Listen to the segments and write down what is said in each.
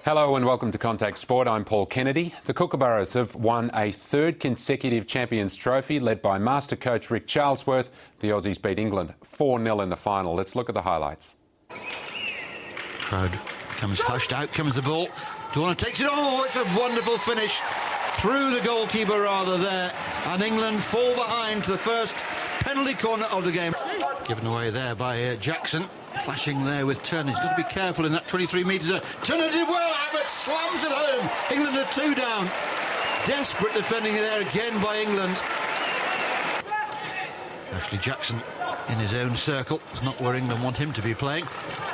Hello and welcome to Contact Sport. I'm Paul Kennedy. The Kookaburras have won a third consecutive Champions Trophy led by master coach Rick Charlesworth. The Aussies beat England 4-0 in the final. Let's look at the highlights. Crowd comes hushed. Out comes the ball. Dornan takes it. Oh, it's a wonderful finish through the goalkeeper rather there. And England fall behind to the first penalty corner of the game. Given away there by Jackson. Clashing there with Turner. He's got to be careful in that 23 metres. Turner did well. Abbott slams it home. England are 2 down. Desperate defending there again by England. Ashley Jackson in his own circle. It's not where England want him to be playing.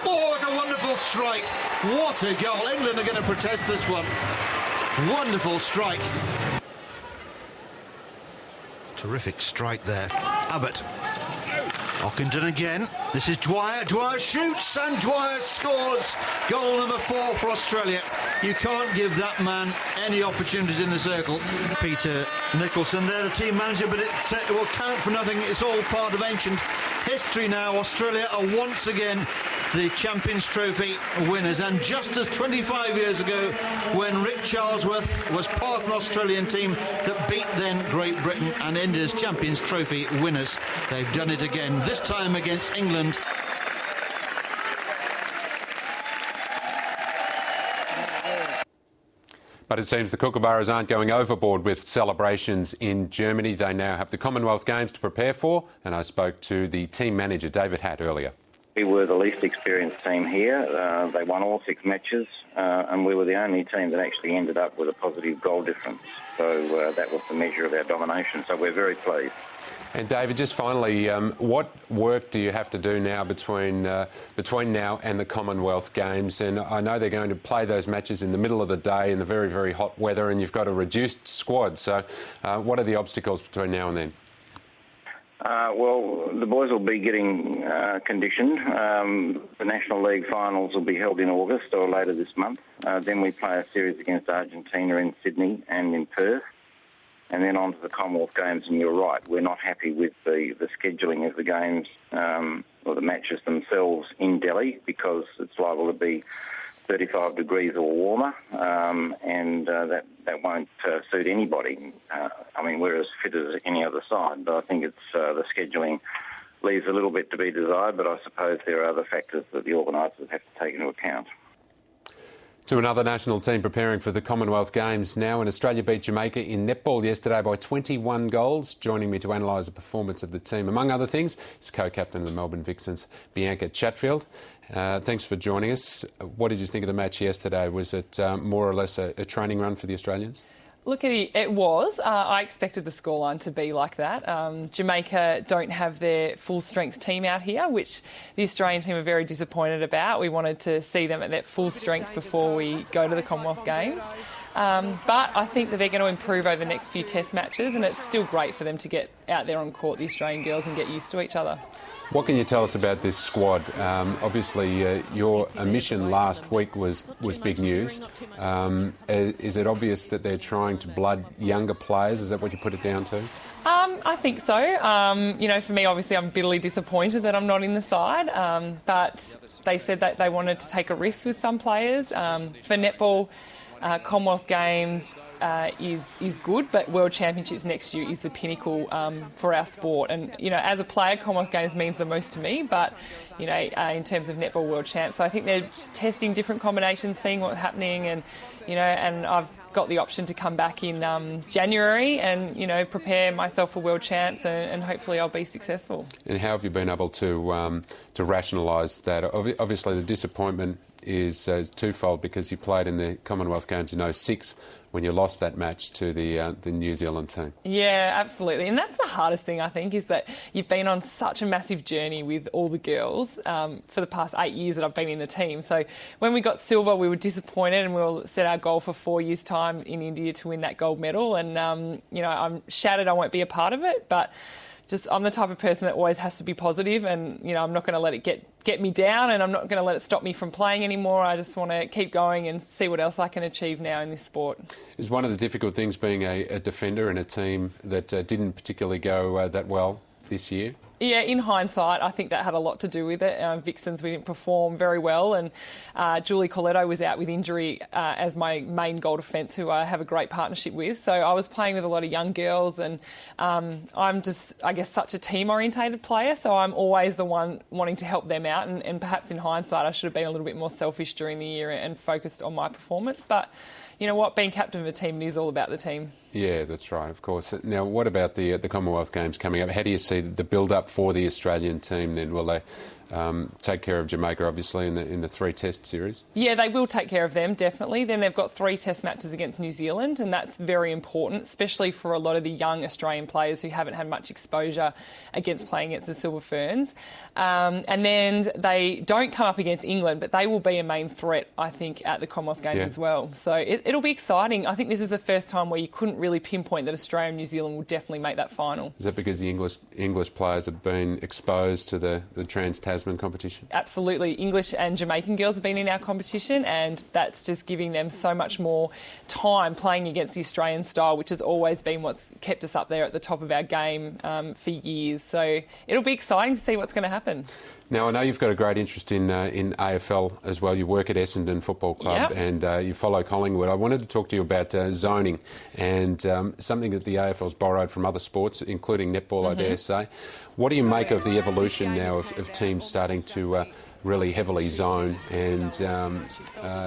Oh, it's a wonderful strike. What a goal. England are going to protest this one. Wonderful strike. Terrific strike there. Abbott. Ockenden again. This is Dwyer. Dwyer shoots and Dwyer scores. Goal number 4 for Australia. You can't give that man any opportunities in the circle. Peter Nicholson, they're the team manager, but it will count for nothing. It's all part of ancient history now. Australia are once again the Champions Trophy winners. And just as 25 years ago, when Rick Charlesworth was part of an Australian team that beat then Great Britain and ended as Champions Trophy winners, they've done it again, this time against England. But it seems the Kookaburras aren't going overboard with celebrations in Germany. They now have the Commonwealth Games to prepare for, and I spoke to the team manager, David Hatt, earlier. We were the least experienced team here. They won all 6 matches, and we were the only team that actually ended up with a positive goal difference. So that was the measure of our domination. So we're very pleased. And David, just finally, what work do you have to do now between now and the Commonwealth Games? And I know they're going to play those matches in the middle of the day in the very, very hot weather, and you've got a reduced squad. So what are the obstacles between now and then? Well, the boys will be getting conditioned. The National League finals will be held in August or later this month. Then we play a series against Argentina in Sydney and in Perth. And then on to the Commonwealth Games, and you're right, we're not happy with the scheduling of the games or the matches themselves in Delhi because it's liable to be 35 degrees or warmer, and that won't suit anybody. I mean, we're as fit as any other side, but I think it's the scheduling leaves a little bit to be desired, but I suppose there are other factors that the organisers have to take into account. To another national team preparing for the Commonwealth Games now, and Australia beat Jamaica in netball yesterday by 21 goals. Joining me to analyse the performance of the team, among other things, is co-captain of the Melbourne Vixens, Bianca Chatfield. Thanks for joining us. What did you think of the match yesterday? Was it more or less a training run for the Australians? Look, it was. I expected the scoreline to be like that. Jamaica don't have their full-strength team out here, which the Australian team are very disappointed about. We wanted to see them at their full strength before we go to the Commonwealth Games. But I think that they're going to improve over the next few test matches, and it's still great for them to get out there on court, the Australian girls, and get used to each other. What can you tell us about this squad? Obviously, your omission last week was big news. Is it obvious that they're trying to blood younger players? Is that what you put it down to? I think so. For me, obviously, I'm bitterly disappointed that I'm not in the side. But they said that they wanted to take a risk with some players. For netball, Commonwealth Games is good, but World Championships next year is the pinnacle for our sport. And, as a player, Commonwealth Games means the most to me, but, in terms of Netball World Champs. So I think they're testing different combinations, seeing what's happening, and, and I've got the option to come back in January and, prepare myself for World Champs, and hopefully I'll be successful. And how have you been able to rationalise that? Obviously, the disappointment is twofold because you played in the Commonwealth Games in 2006 when you lost that match to the New Zealand team. Yeah, absolutely. And that's the hardest thing, I think, is that you've been on such a massive journey with all the girls for the past 8 years that I've been in the team. So when we got silver, we were disappointed, and we'll set our goal for 4 years' time in India to win that gold medal. And, I'm shattered I won't be a part of it, but I'm the type of person that always has to be positive, and I'm not going to let it get me down, and I'm not going to let it stop me from playing anymore. I just want to keep going and see what else I can achieve now in this sport. Is one of the difficult things being a defender in a team that didn't particularly go that well this year? Yeah, in hindsight, I think that had a lot to do with it. Vixens, we didn't perform very well, and Julie Coletto was out with injury as my main goal defence, who I have a great partnership with. So I was playing with a lot of young girls, and I'm just, I guess, such a team-orientated player, so I'm always the one wanting to help them out, and perhaps in hindsight I should have been a little bit more selfish during the year and focused on my performance. But you know what, being captain of a team, it is all about the team. Yeah, that's right, of course. Now, what about the Commonwealth Games coming up? How do you see the build-up for the Australian team then? Will they take care of Jamaica, obviously, in the 3-test series? Yeah, they will take care of them, definitely. Then they've got 3 test matches against New Zealand, and that's very important, especially for a lot of the young Australian players who haven't had much exposure against playing against the Silver Ferns. And then they don't come up against England, but they will be a main threat, I think, at the Commonwealth Games as well. So it'll be exciting. I think this is the first time where you couldn't really pinpoint that Australia and New Zealand will definitely make that final. Is that because the English players have been exposed to the Trans-Tasman competition? Absolutely. English and Jamaican girls have been in our competition, and that's just giving them so much more time playing against the Australian style, which has always been what's kept us up there at the top of our game for years. So it'll be exciting to see what's going to happen. Now, I know you've got a great interest in AFL as well. You work at Essendon Football Club and you follow Collingwood. I wanted to talk to you about zoning and something that the AFL's borrowed from other sports, including netball, I dare say. What do you make of the evolution now of teams starting to really heavily zone, and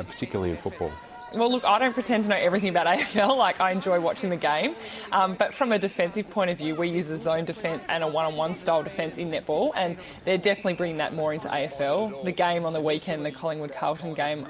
particularly in football? Well, look, I don't pretend to know everything about AFL. Like, I enjoy watching the game. But from a defensive point of view, we use a zone defence and a one-on-one style defence in netball, and they're definitely bringing that more into AFL. The game on the weekend, the Collingwood-Carlton game...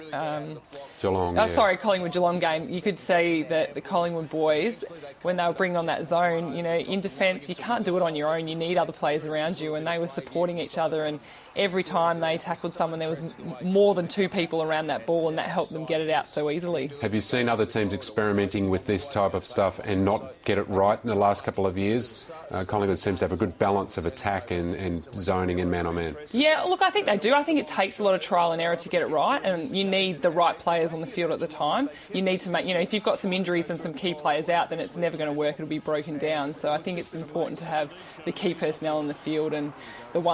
Collingwood-Geelong game, you could see that the Collingwood boys, when they were bringing on that zone, you know, in defence, you can't do it on your own. You need other players around you, and they were supporting each other, and every time they tackled someone, there was more than 2 people around that ball, and that helped them get it out so easily. Have you seen other teams experimenting with this type of stuff and not get it right in the last couple of years? Collingwood seems to have a good balance of attack and zoning and man-on-man. Yeah, look, I think they do. I think it takes a lot of trial and error to get it right, and you need the right players on the field at the time. You need to make, you know, if you've got some injuries and some key players out, then it's never going to work. It'll be broken down. So I think it's important to have the key personnel on the field, and the one